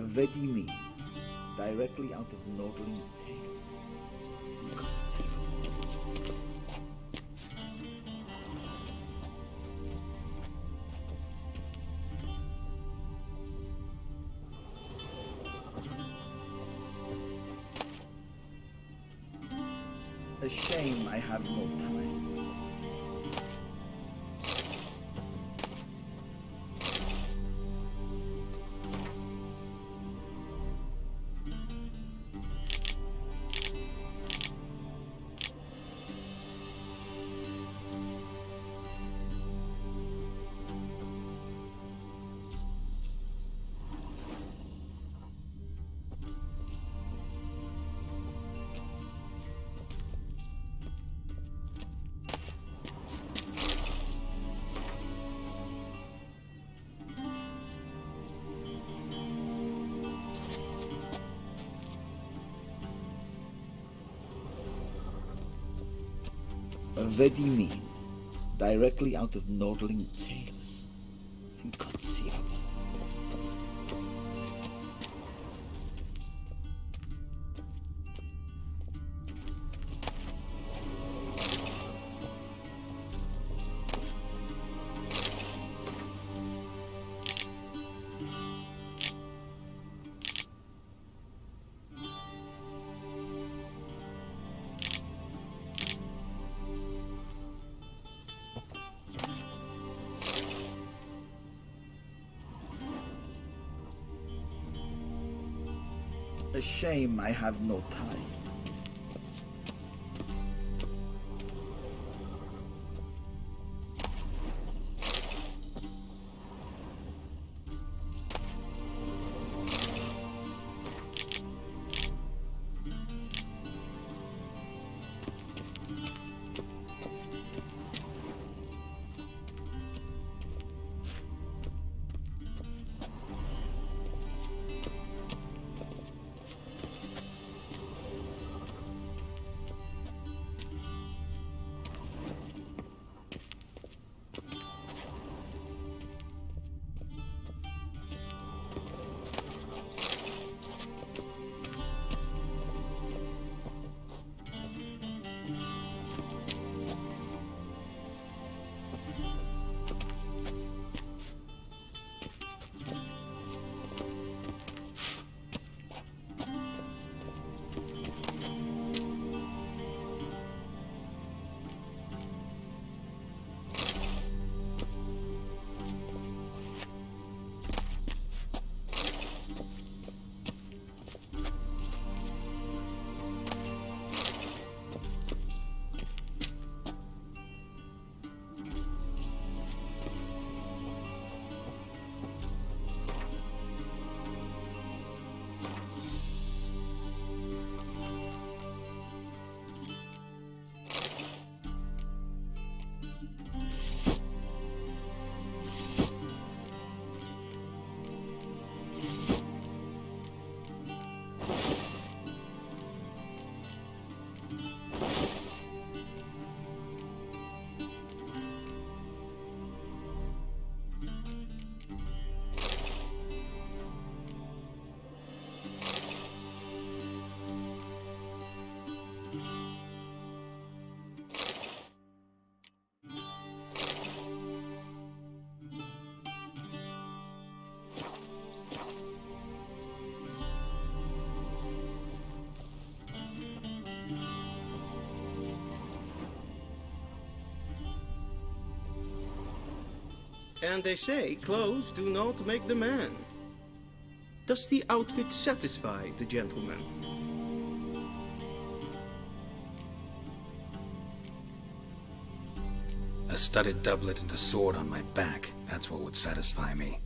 Vedimi, directly out of Nordling tales. Inconceivable. A shame I have no time. Vedimi, directly out of Nordling tales. Inconceivable. A shame I have no time. And they say clothes do not make the man. Does the outfit satisfy the gentleman? A studded doublet and a sword on my back, that's what would satisfy me.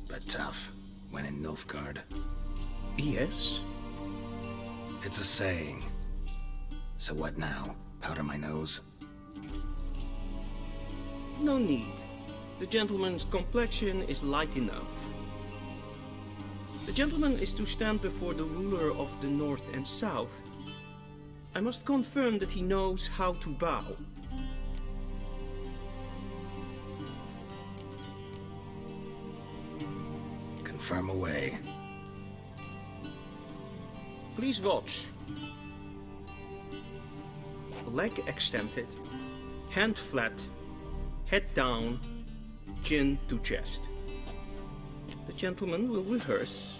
But tough, when in Nilfgaard. Yes? It's a saying. So what now? Powder my nose? No need. The gentleman's complexion is light enough. The gentleman is to stand before the ruler of the North and South. I must confirm that he knows how to bow. Confirm away. Please watch. Leg extended, hand flat, head down, chin to chest. The gentleman will rehearse.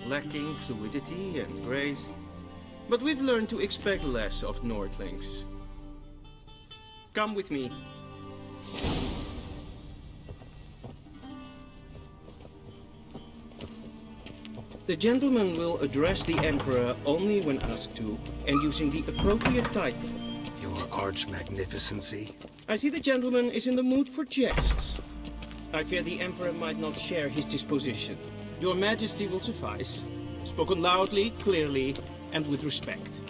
Lacking fluidity and grace. But we've learned to expect less of Nordlings. Come with me. The gentleman will address the Emperor only when asked to, and using the appropriate title. Your Arch-Magnificency? I see the gentleman is in the mood for jests. I fear the Emperor might not share his disposition. Your Majesty will suffice. Spoken loudly, clearly, and with respect.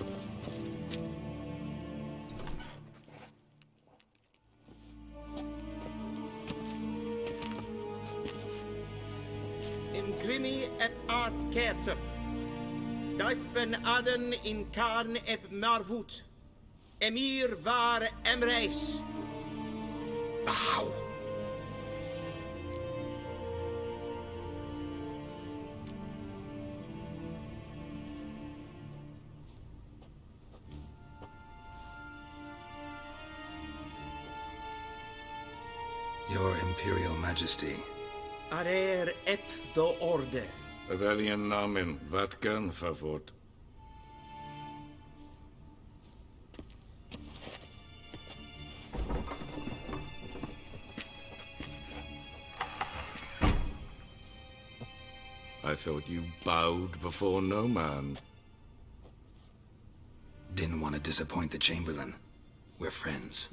Imgrimi et art ketzer. Duifen aden in karn eb marvut. Emir var emreis. Bow! Your Imperial Majesty. Arer ep the orde. Welchen Namen, wat gern verwort? I thought you bowed before no man. Didn't want to disappoint the Chamberlain. We're friends.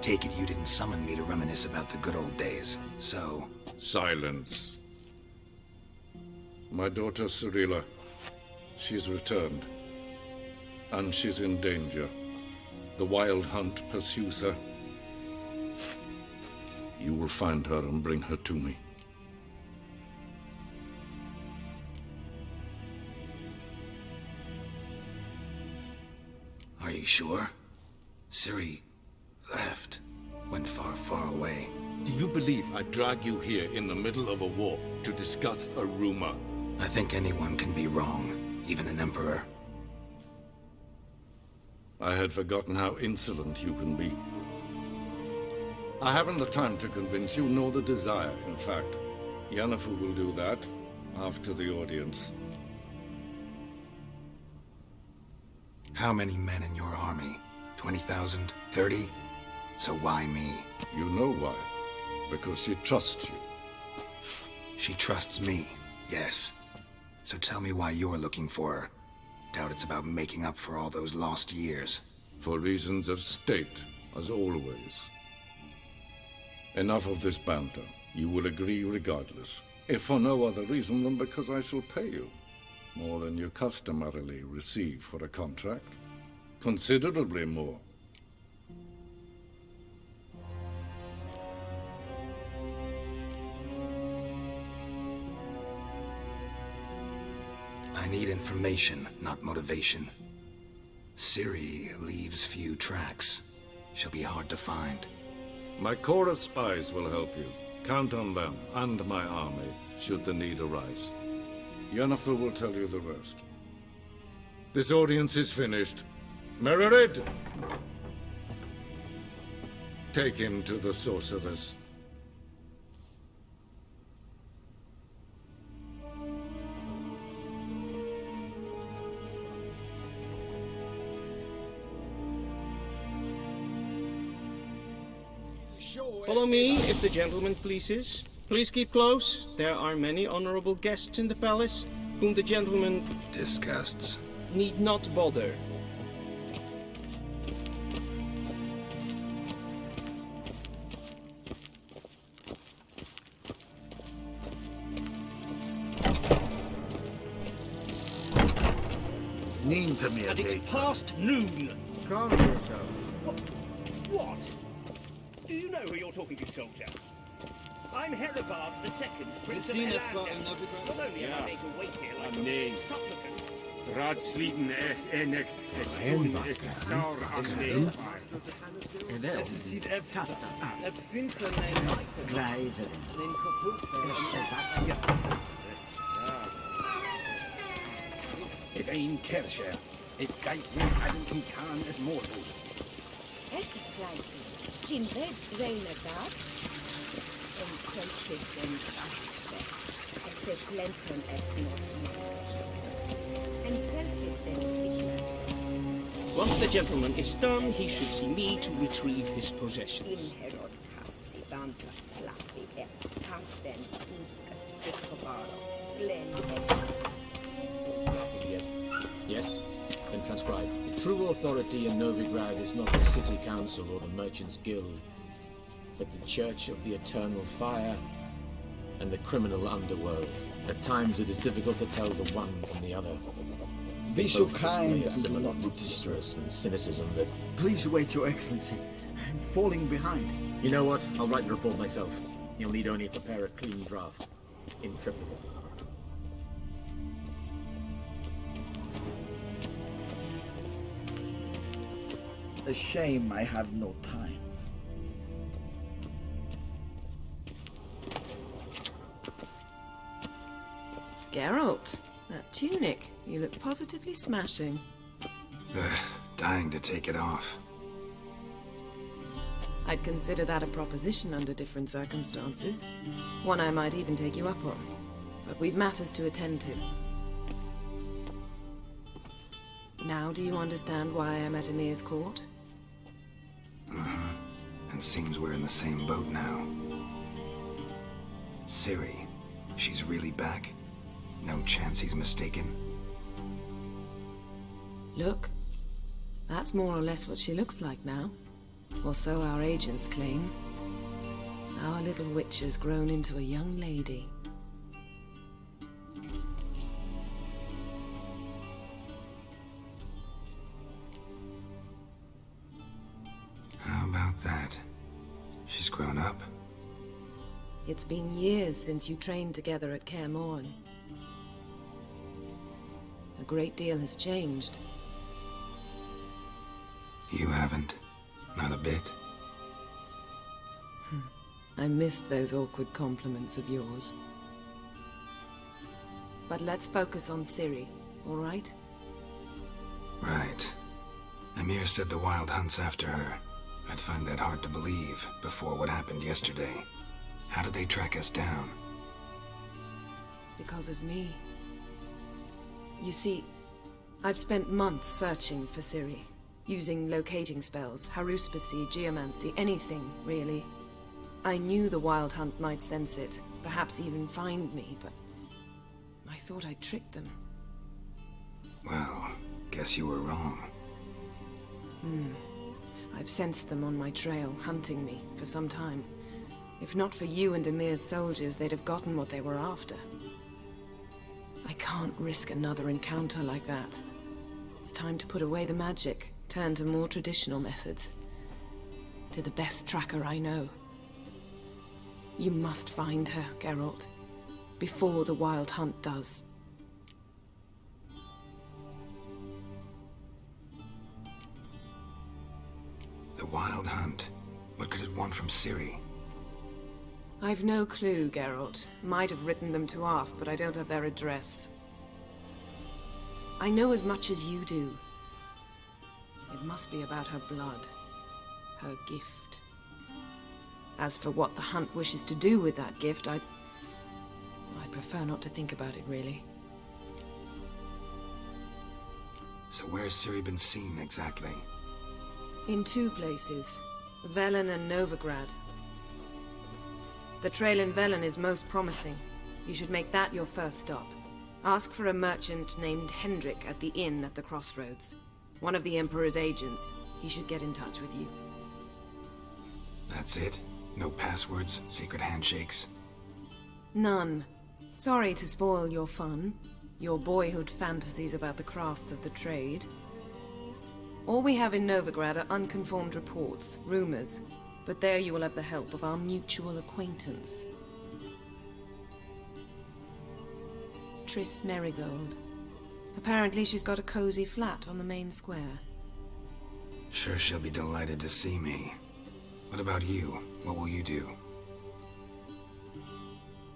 Take it you didn't summon me to reminisce about the good old days, so... Silence. My daughter Cyrilla, she's returned. And she's in danger. The Wild Hunt pursues her. You will find her and bring her to me. Are you sure? Ciri left. Went far, far away. Do you believe I'd drag you here in the middle of a war to discuss a rumor? I think anyone can be wrong, even an emperor. I had forgotten how insolent you can be. I haven't the time to convince you, nor the desire, in fact. Yennefer will do that after the audience. How many men in your army? 20,000? 30? So why me? You know why. Because she trusts you. She trusts me, yes. So tell me why you're looking for her. Doubt it's about making up for all those lost years. For reasons of state, as always. Enough of this banter. You will agree regardless. If for no other reason than because I shall pay you. More than you customarily receive for a contract. Considerably more. I need information, not motivation. Ciri leaves few tracks. She'll be hard to find. My corps of spies will help you. Count on them, and my army, should the need arise. Yennefer will tell you the rest. This audience is finished. Mererid! Take him to the sorceress. Follow me, if the gentleman pleases. Please keep close. There are many honorable guests in the palace, whom the gentleman Disgusts. need not bother. Name to me a And it's date. past noon. Calm yourself. What? Do you know who you're talking to, soldier? I'm Herivard the Second, Prince of Seen us for Elander. Novigrad? Not only am I Yeah. made to wait here like Nee. a supplicant, Raadsleden echt. Es tun es sauer aan de. Es ziet het vinserneem glijden. In kapot. If een kersje is geitmen en kan het moorvoet. Esse pleite, in red reina dat, en selfie den achte, esse plenten en selfie den signa, Once the gentleman is done, he should see me to retrieve his possessions. in herod cassi, vanta slavi, capten, ducas, picobaro, glen Yes? Then transcribe. The true authority in Novigrad is not the city council or the merchants' guild, but the church of the eternal fire and the criminal underworld. At times it is difficult to tell the one from the other. Be so Both display kind a and do similar not disturb. distress and cynicism that... Please wait, Your Excellency. I'm falling behind. You know what? I'll write the report myself. You'll need only prepare a clean draft. In triplicate. A shame I have no time. Geralt, that tunic. You look positively smashing. Dying to take it off. I'd consider that a proposition under different circumstances. One I might even take you up on. But we've matters to attend to. Now do you understand why I'm at Emir's court? And seems we're in the same boat now. Ciri, she's really back? No chance he's mistaken? Look, that's more or less what she looks like now. Or so our agents claim. Our little witch has grown into a young lady. How about that? She's grown up? It's been years since you trained together at Kaer Morhen. A great deal has changed. You haven't. Not a bit. I missed those awkward compliments of yours. But let's focus on Ciri, all right? Right. Emir said the Wild Hunt's after her. I'd find that hard to believe before what happened yesterday. How did they track us down? Because of me. You see, I've spent months searching for Ciri. Using locating spells, haruspicy, geomancy, anything, really. I knew the Wild Hunt might sense it, perhaps even find me, but I thought I'd tricked them. Well, guess you were wrong. I've sensed them on my trail, hunting me, for some time. If not for you and Emir's soldiers, they'd have gotten what they were after. I can't risk another encounter like that. It's time to put away the magic, turn to more traditional methods. To the best tracker I know. You must find her, Geralt, before the Wild Hunt does. The Wild Hunt? What could it want from Ciri? I've no clue, Geralt. Might have written them to ask, but I don't have their address. I know as much as you do. It must be about her blood. Her gift. As for what the Hunt wishes to do with that gift, I prefer not to think about it, really. So where's Ciri been seen, exactly? In two places. Velen and Novigrad. The trail in Velen is most promising. You should make that your first stop. Ask for a merchant named Hendrik at the inn at the crossroads. One of the Emperor's agents. He should get in touch with you. That's it? No passwords, secret handshakes? None. Sorry to spoil your fun. Your boyhood fantasies about the crafts of the trade. All we have in Novigrad are unconformed reports, rumors. But there you will have the help of our mutual acquaintance. Triss Merigold. Apparently she's got a cozy flat on the main square. Sure she'll be delighted to see me. What about you? What will you do?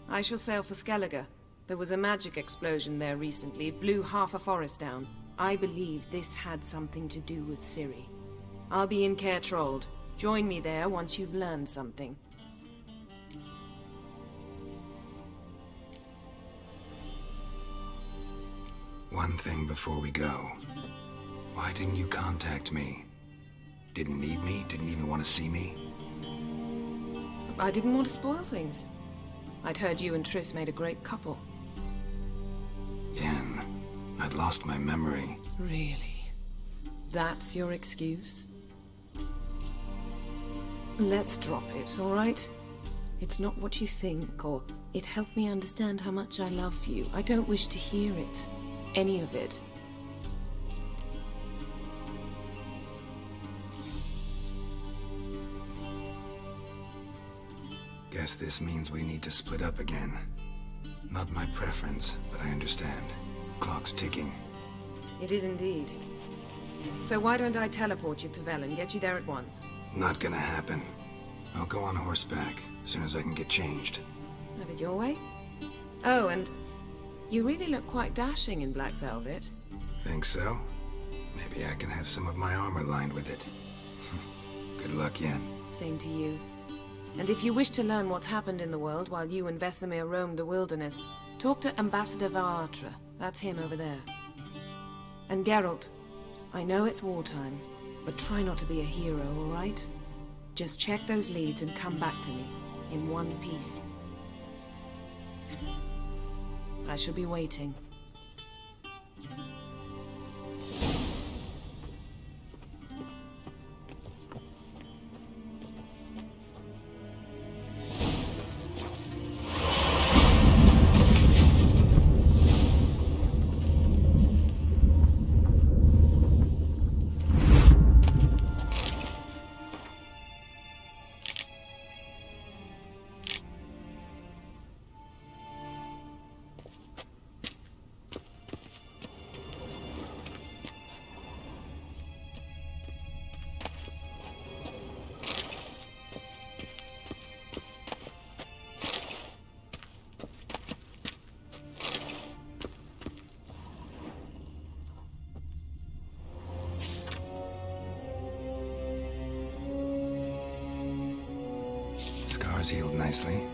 I shall sail for Skellige. There was a magic explosion there recently. It blew half a forest down. I believe this had something to do with Ciri. I'll be in Caer Trolde. Join me there once you've learned something. One thing before we go. Why didn't you contact me? Didn't need me? Didn't even want to see me? I didn't want to spoil things. I'd heard you and Triss made a great couple. Yen, I'd lost my memory. Really? That's your excuse? Let's drop it, all right? It's not what you think, or it helped me understand how much I love you. I don't wish to hear it. Any of it. Guess this means we need to split up again. Not my preference, but I understand. Clock's ticking. It is indeed. So why don't I teleport you to Vel and get you there at once? Not gonna happen. I'll go on horseback, as soon as I can get changed. Have it your way? Oh, and you really look quite dashing in black velvet. Think so? Maybe I can have some of my armor lined with it. Good luck, Yen. Same to you. And if you wish to learn what's happened in the world while you and Vesemir roamed the wilderness, talk to Ambassador Vaatra. That's him over there. And Geralt, I know it's wartime, but try not to be a hero, all right? Just check those leads and come back to me, in one piece. I shall be waiting. Scars healed nicely.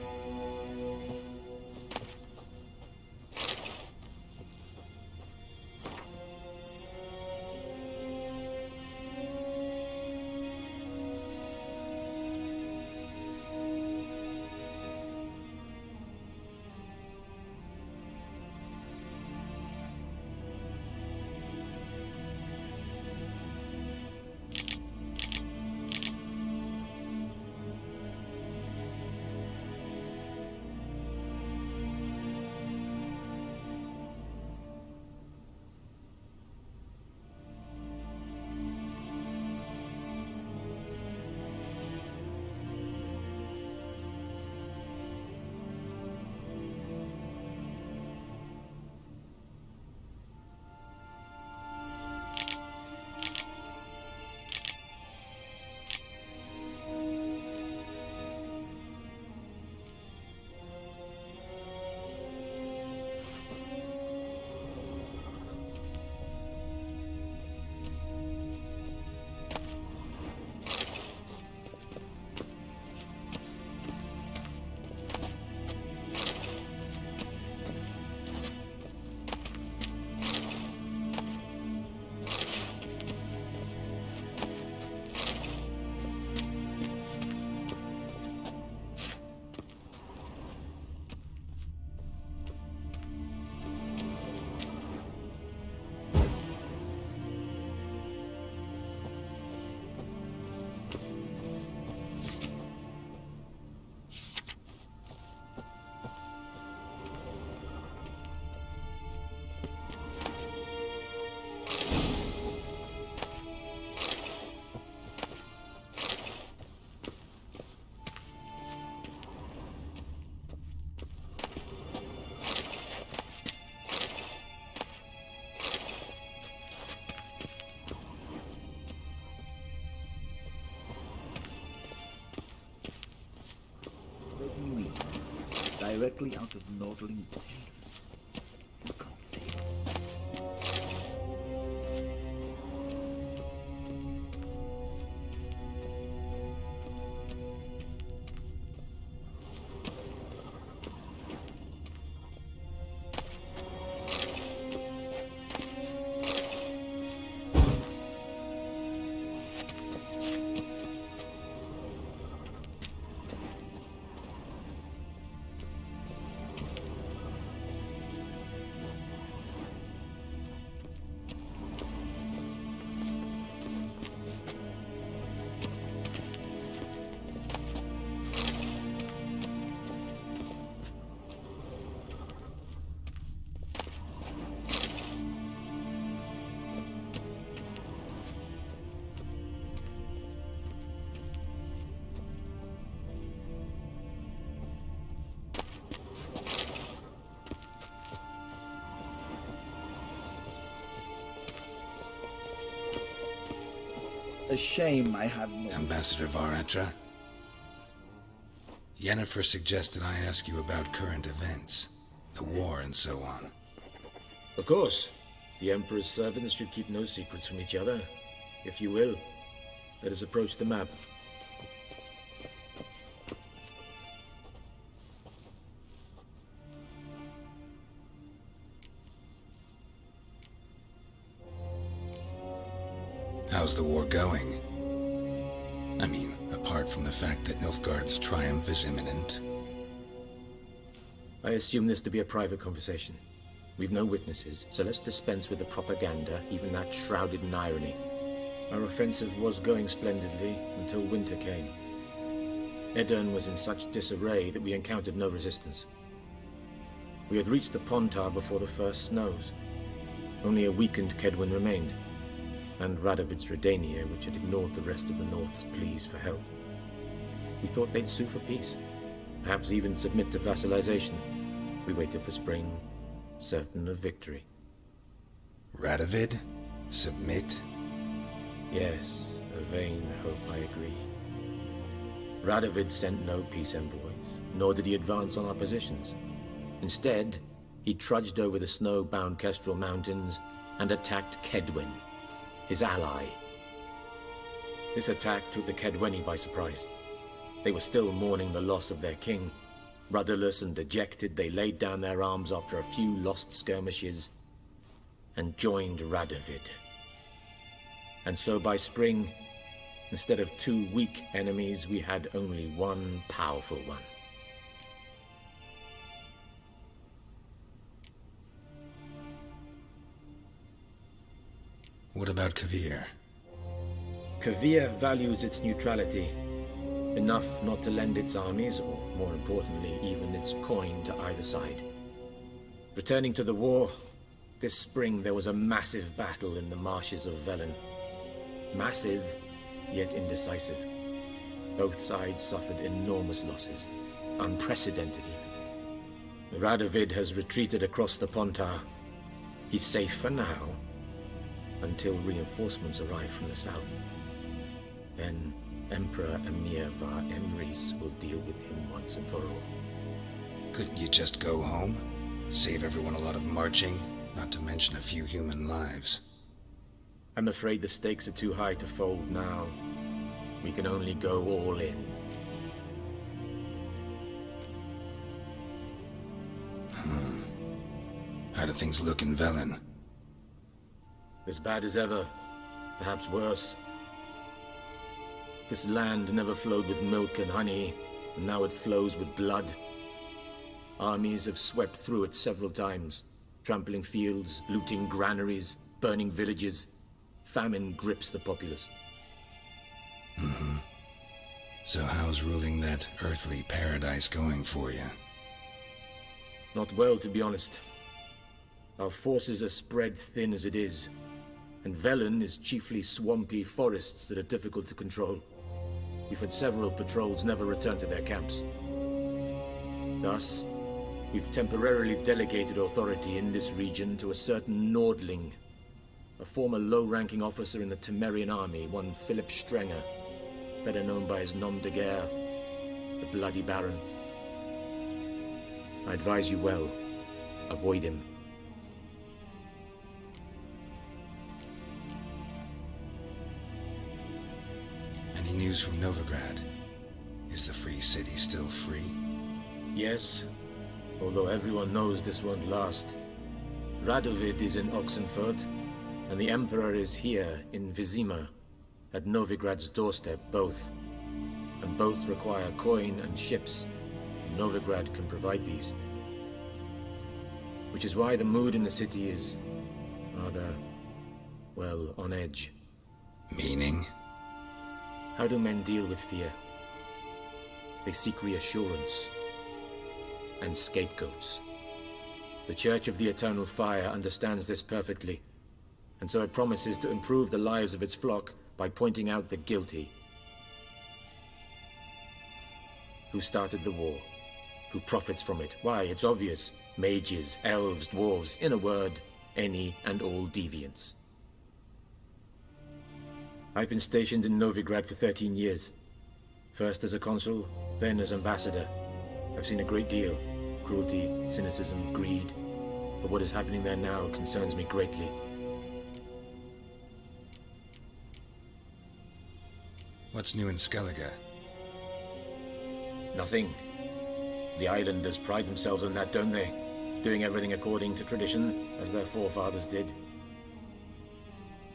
directly out of Nordling tales. Inconceivable. A shame I have no... Ambassador Varatra? Yennefer suggested I ask you about current events, the war and so on. Of course. The Emperor's servants should keep no secrets from each other. If you will, let us approach the map. How's the war going? I mean, apart from the fact that Nilfgaard's triumph is imminent. I assume this to be a private conversation. We've no witnesses, so let's dispense with the propaganda, even that shrouded in irony. Our offensive was going splendidly until winter came. Edirn was in such disarray that we encountered no resistance. We had reached the Pontar before the first snows. Only a weakened Kedwen remained, and Radovid's Redania, which had ignored the rest of the North's pleas for help. We thought they'd sue for peace, perhaps even submit to vassalization. We waited for spring, certain of victory. Radovid? Submit? Yes, a vain hope, I agree. Radovid sent no peace envoys, nor did he advance on our positions. Instead, he trudged over the snow-bound Kestrel Mountains and attacked Kedwen, his ally. This attack took the Kedweni by surprise. They were still mourning the loss of their king. Rudderless and dejected, they laid down their arms after a few lost skirmishes and joined Radovid. And so by spring, instead of two weak enemies, we had only one powerful one. What about Kavir? Kavir values its neutrality, enough not to lend its armies, or more importantly, even its coin to either side. Returning to the war, this spring there was a massive battle in the marshes of Velen. Massive, yet indecisive. Both sides suffered enormous losses, unprecedented even. Radovid has retreated across the Pontar. He's safe for now, until reinforcements arrive from the south. Then Emperor Emir Var Emrys will deal with him once and for all. Couldn't you just go home? Save everyone a lot of marching, not to mention a few human lives. I'm afraid the stakes are too high to fold now. We can only go all in. How do things look in Velen? As bad as ever, perhaps worse. This land never flowed with milk and honey, and now it flows with blood. Armies have swept through it several times, trampling fields, looting granaries, burning villages. Famine grips the populace. So how's ruling that earthly paradise going for you? Not well, to be honest. Our forces are spread thin as it is, and Velen is chiefly swampy forests that are difficult to control. We've had several patrols never return to their camps. Thus, we've temporarily delegated authority in this region to a certain Nordling, a former low-ranking officer in the Temerian army, one Philip Strenger, better known by his nom de guerre, the Bloody Baron. I advise you well. Avoid him. Any news from Novigrad? Is the free city still free? Yes, although everyone knows this won't last. Radovid is in Oxenfurt, and the Emperor is here in Vizima, at Novigrad's doorstep, both. And both require coin and ships. Novigrad can provide these. Which is why the mood in the city is rather, well, on edge. Meaning? How do men deal with fear? They seek reassurance and scapegoats. The Church of the Eternal Fire understands this perfectly, and so it promises to improve the lives of its flock by pointing out the guilty. Who started the war? Who profits from it? Why, it's obvious. Mages, elves, dwarves, in a word, any and all deviants. I've been stationed in Novigrad for 13 years. First as a consul, then as ambassador. I've seen a great deal. Cruelty, cynicism, greed. But what is happening there now concerns me greatly. What's new in Skellige? Nothing. The islanders pride themselves on that, don't they? Doing everything according to tradition, as their forefathers did.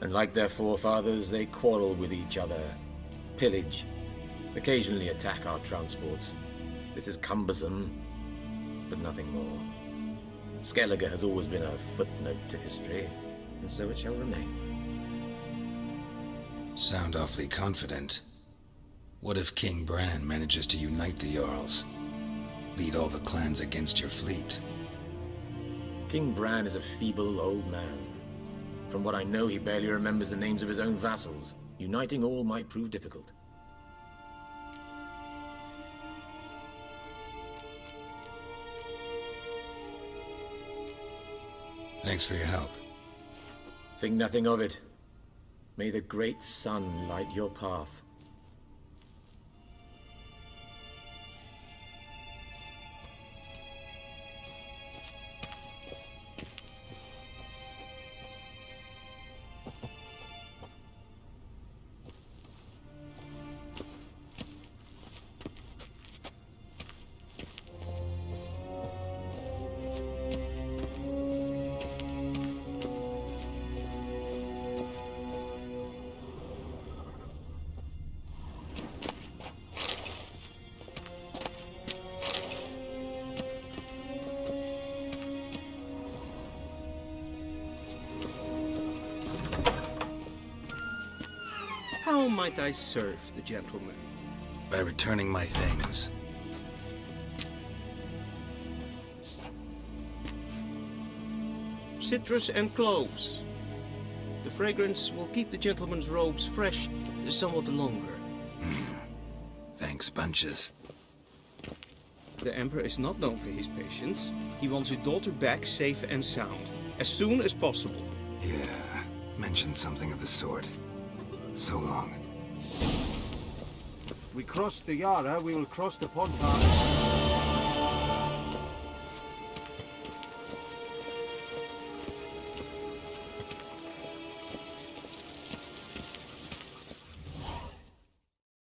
And like their forefathers, they quarrel with each other, pillage, occasionally attack our transports. This is cumbersome, but nothing more. Skellige has always been a footnote to history, and so it shall remain. Sound awfully confident. What if King Bran manages to unite the Jarls? Lead all the clans against your fleet? King Bran is a feeble old man. From what I know, he barely remembers the names of his own vassals. Uniting all might prove difficult. Thanks for your help. Think nothing of it. May the great sun light your path. How might I serve the gentleman? By returning my things. Citrus and cloves. The fragrance will keep the gentleman's robes fresh somewhat longer. Thanks, bunches. The Emperor is not known for his patience. He wants his daughter back safe and sound, as soon as possible. Yeah, mentioned something of the sort. So long. We crossed the Yara, we will cross the Pontar.